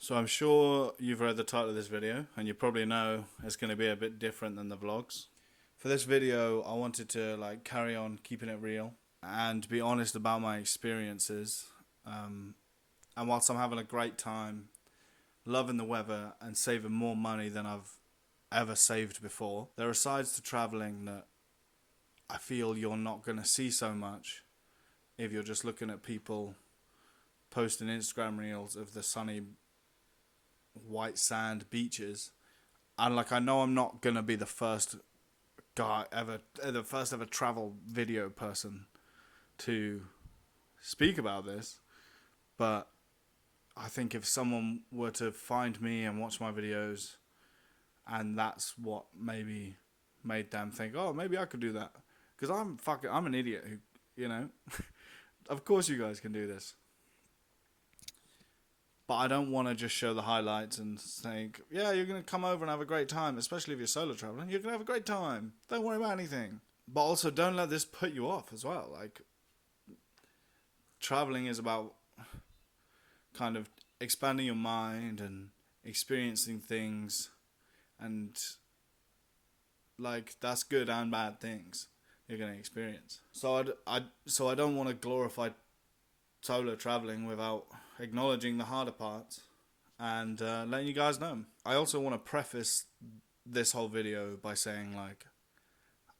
So I'm sure you've read the title of this video, and you probably know it's going to be a bit different than the vlogs. For this video, I wanted to carry on keeping it real and be honest about my experiences. And whilst I'm having a great time, loving the weather and saving more money than I've ever saved before, there are sides to travelling that I feel you're not going to see so much if you're just looking at people posting Instagram reels of the sunny white sand beaches. And I know I'm not gonna be the first ever travel video person to speak about this, but I think if someone were to find me and watch my videos, and that's what maybe made them think, oh, maybe I could do that, because I'm an idiot who, of course you guys can do this. But I don't want to just show the highlights and think, yeah, you're going to come over and have a great time, especially if you're solo traveling. You're going to have a great time. Don't worry about anything. But also, don't let this put you off as well. Traveling is about kind of expanding your mind and experiencing things. And, that's good and bad things you're going to experience. So I don't want to glorify solo traveling without acknowledging the harder parts and letting you guys know. I also want to preface this whole video by saying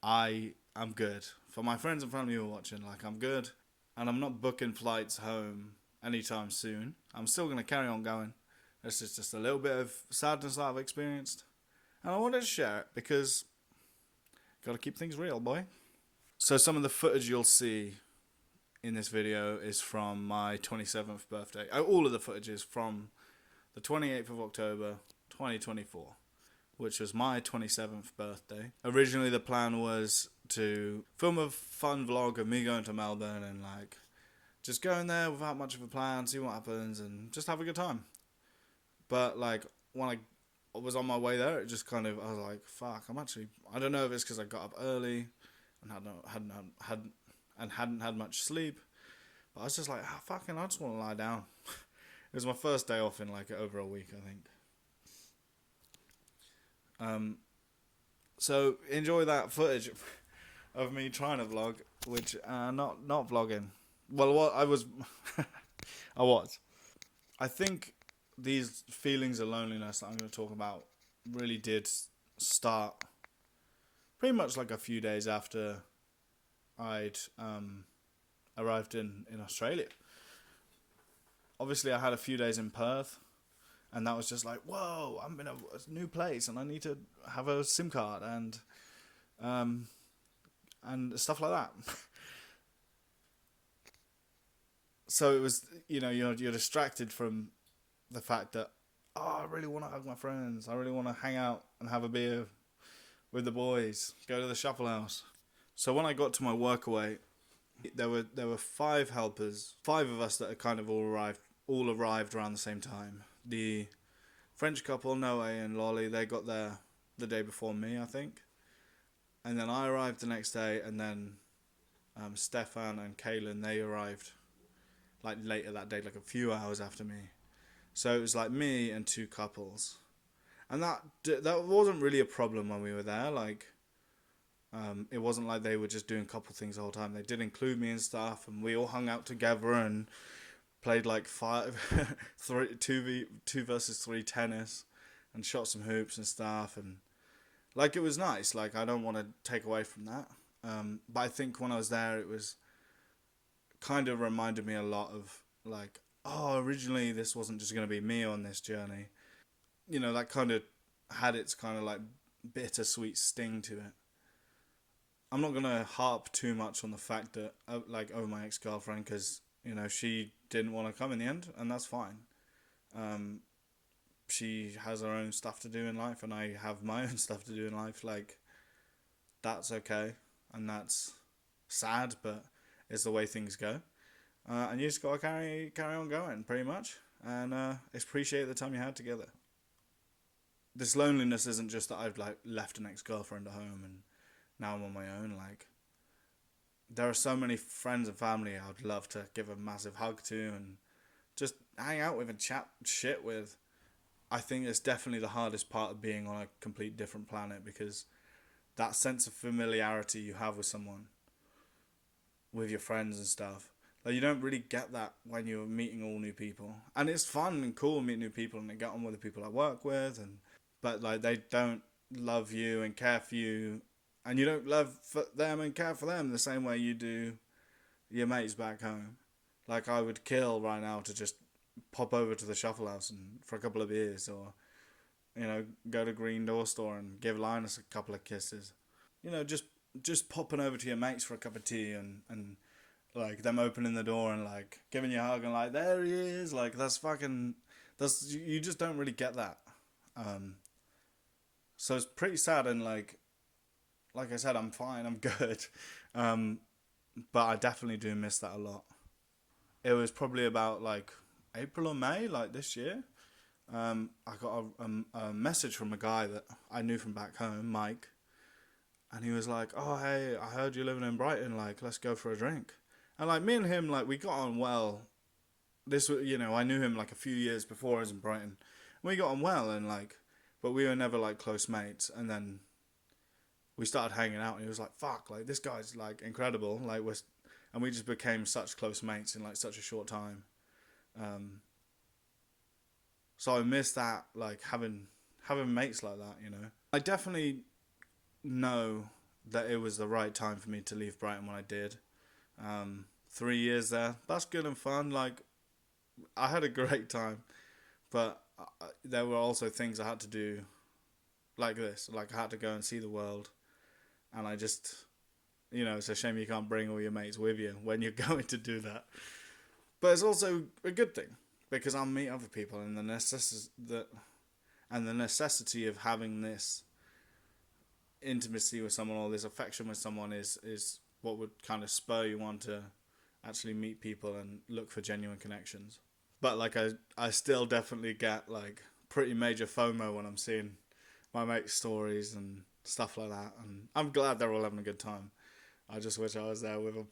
I am good. For my friends and family who are watching, I'm good, and I'm not booking flights home anytime soon. I'm still going to carry on going. This is just a little bit of sadness that I've experienced, and I wanted to share it because gotta keep things real, boy. So some of the footage you'll see in this video is from my 27th birthday. All of the footage is from the 28th of October 2024, which was my 27th birthday. Originally the plan was to film a fun vlog of me going to Melbourne and just going there without much of a plan, see what happens and just have a good time. But when I was on my way there, it just I was like, fuck, I don't know if it's because I got up early and hadn't had much sleep, but I was just like, I just want to lie down. It was my first day off in over a week, I think. So enjoy that footage of me trying to vlog, which not vlogging. Well, what I was, I was. I think these feelings of loneliness that I'm going to talk about really did start pretty much a few days after I'd arrived in Australia. Obviously, I had a few days in Perth, and that was just whoa, I'm in a new place, and I need to have a SIM card and stuff like that. So it was, you're distracted from the fact that, oh, I really want to hug my friends. I really want to hang out and have a beer with the boys, go to the Shuffle House. So when I got to my workaway, there were 5 helpers, 5 of us that had kind of all arrived around the same time. The French couple, Noe and Lolly, they got there the day before me, I think. And then I arrived the next day, and then Stefan and Kaylin, they arrived later that day, a few hours after me. So it was me and 2 couples. And that wasn't really a problem when we were there. It wasn't like they were just doing couple things the whole time. They did include me and stuff, and we all hung out together and played 2 versus 3 tennis and shot some hoops and stuff, and it was nice. I don't want to take away from that. But I think when I was there, it was kind of reminded me a lot of oh, originally this wasn't just going to be me on this journey. That kind of had its bittersweet sting to it. I'm not going to harp too much on the fact that, over my ex-girlfriend, because, she didn't want to come in the end, and that's fine. She has her own stuff to do in life, and I have my own stuff to do in life. That's okay, and that's sad, but it's the way things go. And you just got to carry on going, pretty much, and appreciate the time you had together. This loneliness isn't just that I've left an ex-girlfriend at home and now I'm on my own. There are so many friends and family I'd love to give a massive hug to and just hang out with and chat shit with. I think it's definitely the hardest part of being on a complete different planet, because that sense of familiarity you have with someone, with your friends and stuff. Like, you don't really get that when you're meeting all new people, and it's fun and cool meeting new people and get on with the people I work with, and but like they don't love you and care for you, and you don't love for them and care for them the same way you do your mates back home. Like, I would kill right now to just pop over to the Shuffle House and for a couple of beers, or go to Green Door Store and give Linus a couple of kisses. Just popping over to your mates for a cup of tea, and like them opening the door and like giving you a hug and like, there he is. Like, that's you just don't really get that. Um, so it's pretty sad, and like I said, I'm fine, I'm good. Um, but I definitely do miss that a lot. It was probably about like April or May, like this year. I got a message from a guy that I knew from back home, Mike, and he was like, "Oh, hey, I heard you're living in Brighton. Like, let's go for a drink." And like, me and him, like, we got on well. This was, I knew him like a few years before I was in Brighton. We got on well, and like, but we were never like close mates. And then we started hanging out, and he was like, "Fuck, like this guy's like incredible." Like, and we just became such close mates in like such a short time. Um, so I miss that, like having mates like that. I definitely know that it was the right time for me to leave Brighton when I did. 3 years there, that's good and fun. Like, I had a great time, but there were also things I had to do, like this. Like, I had to go and see the world, and I just, it's a shame you can't bring all your mates with you when you're going to do that. But it's also a good thing, because I'll meet other people, and the necessity of having this intimacy with someone, or this affection with someone, is what would kind of spur you on to actually meet people and look for genuine connections. But like, I still definitely get like pretty major FOMO when I'm seeing my mates' stories and stuff like that, and I'm glad they're all having a good time. I just wish I was there with them.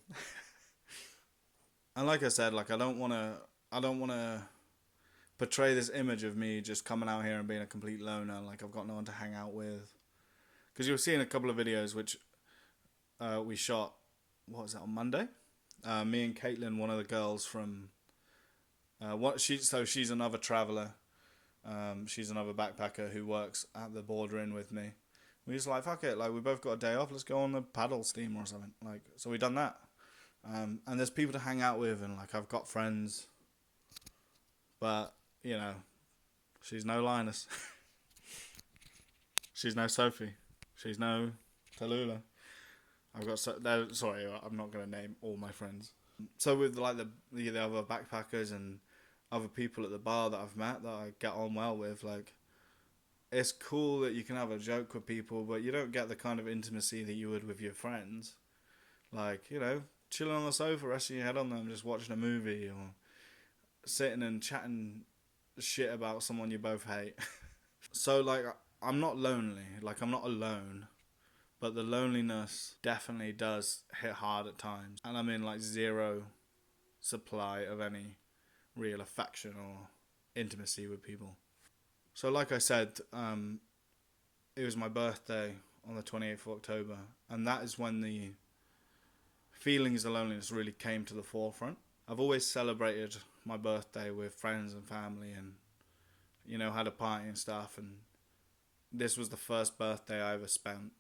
And like I said, like, I don't want to portray this image of me just coming out here and being a complete loner, like I've got no one to hang out with. Because you'll see in a couple of videos which we shot, what was that, on Monday? Me and Caitlin, one of the girls from she's another traveller. She's another backpacker who works at the Border Inn with me. We just like, fuck it, like, we both got a day off, let's go on the paddle steamer or something. Like, so we done that. And there's people to hang out with, and like, I've got friends, but she's no Linus. She's no Sophie. She's no Tallulah. Sorry, I'm not gonna name all my friends. So with like the other backpackers and other people at the bar that I've met that I get on well with, like, it's cool that you can have a joke with people, but you don't get the kind of intimacy that you would with your friends. Like, chilling on the sofa, resting your head on them, just watching a movie, or sitting and chatting shit about someone you both hate. So like, I'm not lonely, like, I'm not alone, but the loneliness definitely does hit hard at times, and I'm in like zero supply of any real affection or intimacy with people. So like I said, it was my birthday on the 28th of October, and that is when the feelings of loneliness really came to the forefront. I've always celebrated my birthday with friends and family, and had a party and stuff, and this was the first birthday I ever spent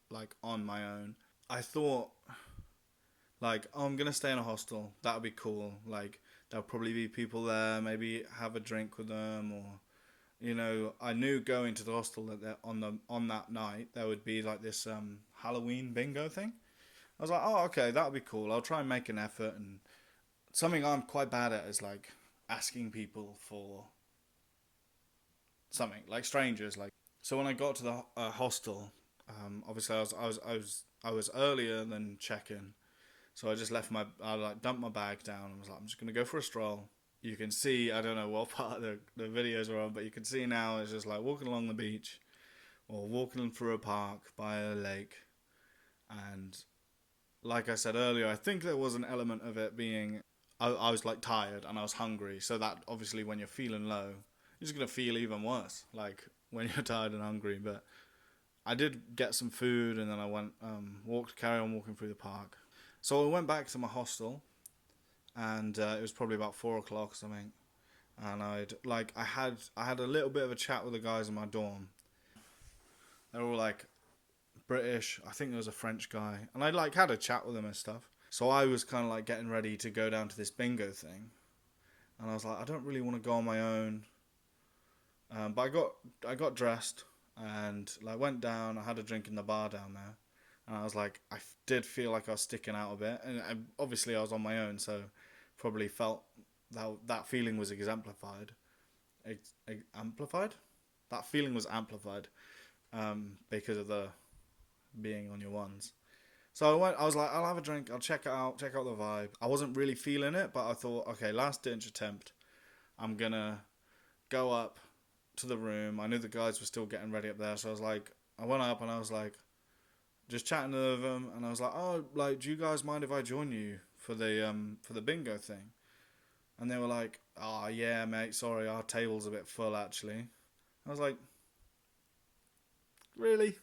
like on my own. I thought, like, oh, I'm gonna stay in a hostel, that'll be cool, like, there'll probably be people there, maybe have a drink with them, or I knew going to the hostel that on that night there would be like this Halloween bingo thing. I was like, oh, okay, that'll be cool, I'll try and make an effort. And something I'm quite bad at is like asking people for something, like strangers. Like, so when I got to the hostel, obviously I was earlier than check-in, so I like dumped my bag down and was like, I'm just gonna go for a stroll. You can see, I don't know what part of the videos are on, but you can see now it's just like walking along the beach, or walking through a park by a lake. And like I said earlier, I think there was an element of it being, I was like tired and I was hungry, so that obviously when you're feeling low, just gonna feel even worse, like when you're tired and hungry. But I did get some food, and then I went carry on walking through the park. So I went back to my hostel, and it was probably about 4 o'clock or something. And I had a little bit of a chat with the guys in my dorm. They were all like British. I think there was a French guy, and I like had a chat with them and stuff. So I was kind of like getting ready to go down to this bingo thing, and I was like, I don't really want to go on my own. But I got dressed and like went down. I had a drink in the bar down there, and I was like, I did feel like I was sticking out a bit, and obviously I was on my own, so probably felt that feeling was exemplified. Amplified. That feeling was amplified because of the being on your ones. So I was like, I'll have a drink, I'll check out the vibe. I wasn't really feeling it, but I thought, okay, last ditch attempt. I'm gonna go up to the room. I knew the guys were still getting ready up there, so I was like, I went up and I was like, just chatting to them, and I was like, oh, like, do you guys mind if I join you for the bingo thing? And they were like, oh yeah, mate, sorry, our table's a bit full actually. I was like, really?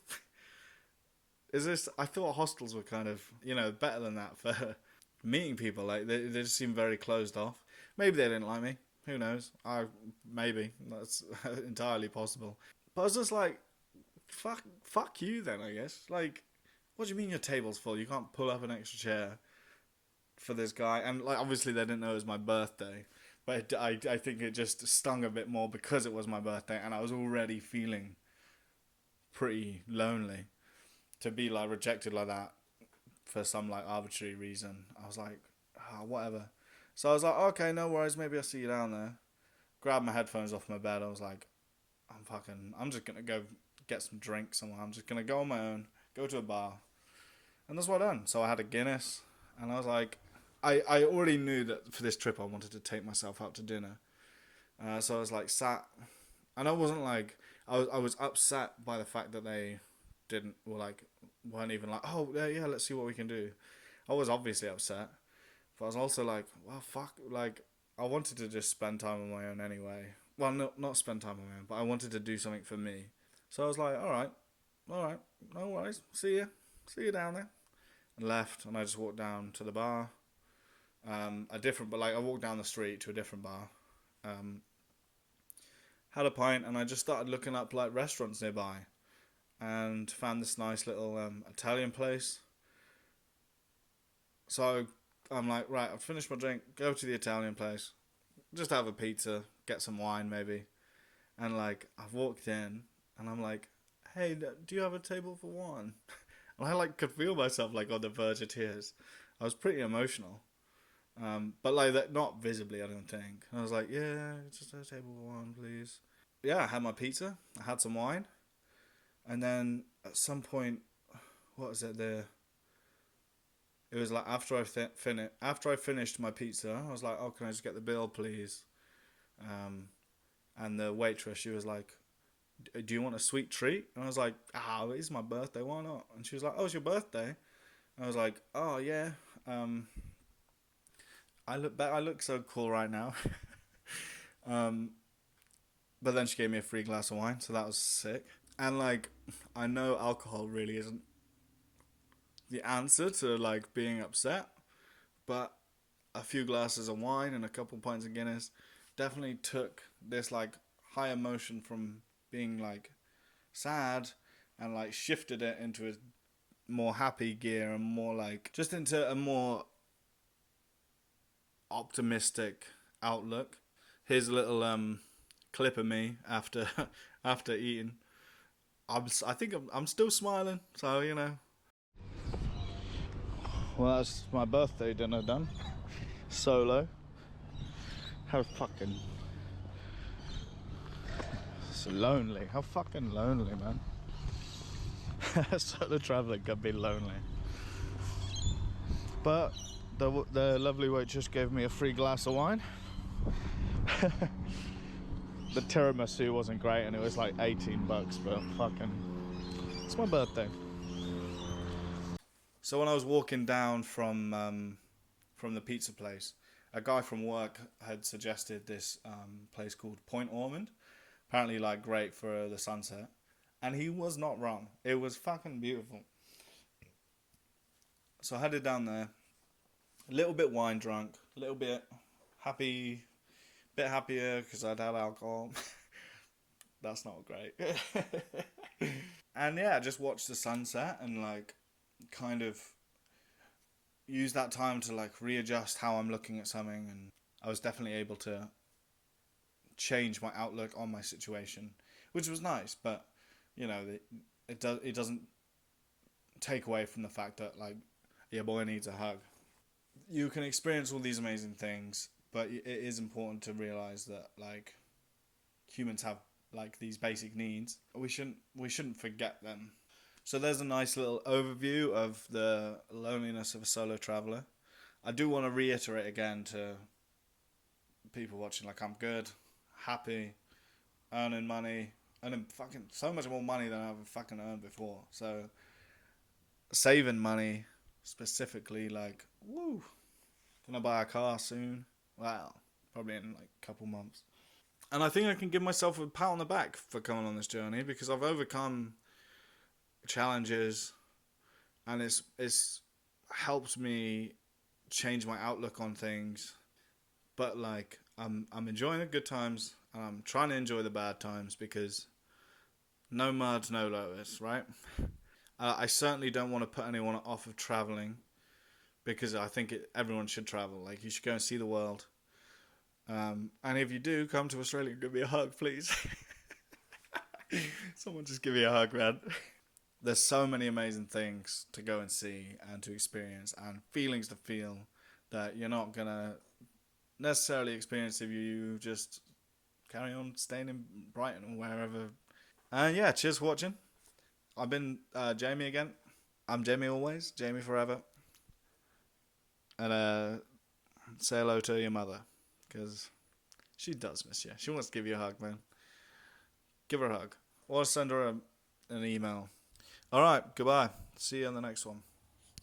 Is this? I thought hostels were kind of, better than that for meeting people. Like they just seem very closed off. Maybe they didn't like me. Who knows? Maybe that's entirely possible. But I was just like, fuck you then. I guess. Like, what do you mean your table's full? You can't pull up an extra chair for this guy. And like, obviously they didn't know it was my birthday. But I think it just stung a bit more because it was my birthday, and I was already feeling pretty lonely. To be like rejected like that for some like arbitrary reason, I was like, whatever. So I was like, okay, no worries, maybe I'll see you down there. Grabbed my headphones off my bed. I was like, I'm just gonna go get some drinks somewhere. I'm just gonna go on my own, go to a bar, and that's what I done. So I had a Guinness, and I was like, I already knew that for this trip I wanted to take myself out to dinner. So I was like sat, and I wasn't like I was upset by the fact that they weren't even like, oh yeah, let's see what we can do. I was obviously upset, but I was also like, well, fuck, like I wanted to just spend time on my own anyway. Well, not spend time on my own, but I wanted to do something for me. So I was like, all right, no worries, see you down there, and left. And I just walked down to the bar, I walked down the street to a different bar, had a pint, and I just started looking up like restaurants nearby. And found this nice little Italian place. So I'm like, right, I've finished my drink, go to the Italian place, just have a pizza, get some wine maybe. And like, I've walked in, and I'm like, hey, do you have a table for one? And I like could feel myself like on the verge of tears. I was pretty emotional. But like that, not visibly, I don't think. And I was like, yeah, just a table for one, please. Yeah, I had my pizza, I had some wine. And then at some point, what was it there? It was like after I finished my pizza, I was like, "Oh, can I just get the bill, please?" And the waitress, she was like, "Do you want a sweet treat?" And I was like, it's my birthday, why not?" And she was like, "Oh, it's your birthday?" And I was like, "Oh yeah, I look so cool right now." But then she gave me a free glass of wine, so that was sick. And like, I know alcohol really isn't the answer to like being upset, but a few glasses of wine and a couple pints of Guinness definitely took this like high emotion from being like sad and like shifted it into a more happy gear and more like just into a more optimistic outlook. Here's a little clip of me after eating. I think I'm still smiling, so Well, that's my birthday dinner done. Solo. How fucking... It's lonely. How fucking lonely, man. Solo travelling can be lonely. But the lovely waitress gave me a free glass of wine. The tiramisu wasn't great, and it was like $18, but fucking... It's my birthday. So when I was walking down from the pizza place, a guy from work had suggested this place called Point Ormond. Apparently, like great for the sunset, and he was not wrong. It was fucking beautiful. So I headed down there, a little bit wine drunk, a little bit happy, bit happier because I'd had alcohol. That's not great. And yeah, just watch the sunset and like kind of use that time to like readjust how I'm looking at something, and I was definitely able to change my outlook on my situation, which was nice. But you know, it doesn't take away from the fact that like your boy needs a hug. You can experience all these amazing things, but it is important to realize that like humans have like these basic needs. We shouldn't forget them. So there's a nice little overview of the loneliness of a solo traveler. I do want to reiterate again to people watching, like I'm good, happy, earning money, earning fucking so much more money than I've ever fucking earned before. So saving money specifically, like woo, gonna buy a car soon. Wow, probably in like a couple months. And I think I can give myself a pat on the back for coming on this journey because I've overcome challenges, and it's helped me change my outlook on things. But like I'm enjoying the good times, and I'm trying to enjoy the bad times because no mud, no lotus, right? I certainly don't want to put anyone off of traveling because I think everyone should travel. Like you should go and see the world. And if you do come to Australia, give me a hug, please. Someone just give me a hug, man. There's so many amazing things to go and see and to experience and feelings to feel that you're not gonna necessarily experience if you just carry on staying in Brighton or wherever. And yeah, cheers for watching. I've been Jamie again. I'm Jamie always, Jamie forever. And say hello to your mother because she does miss you. She wants to give you a hug, man. Give her a hug or send her an email. All right, goodbye. See you on the next one.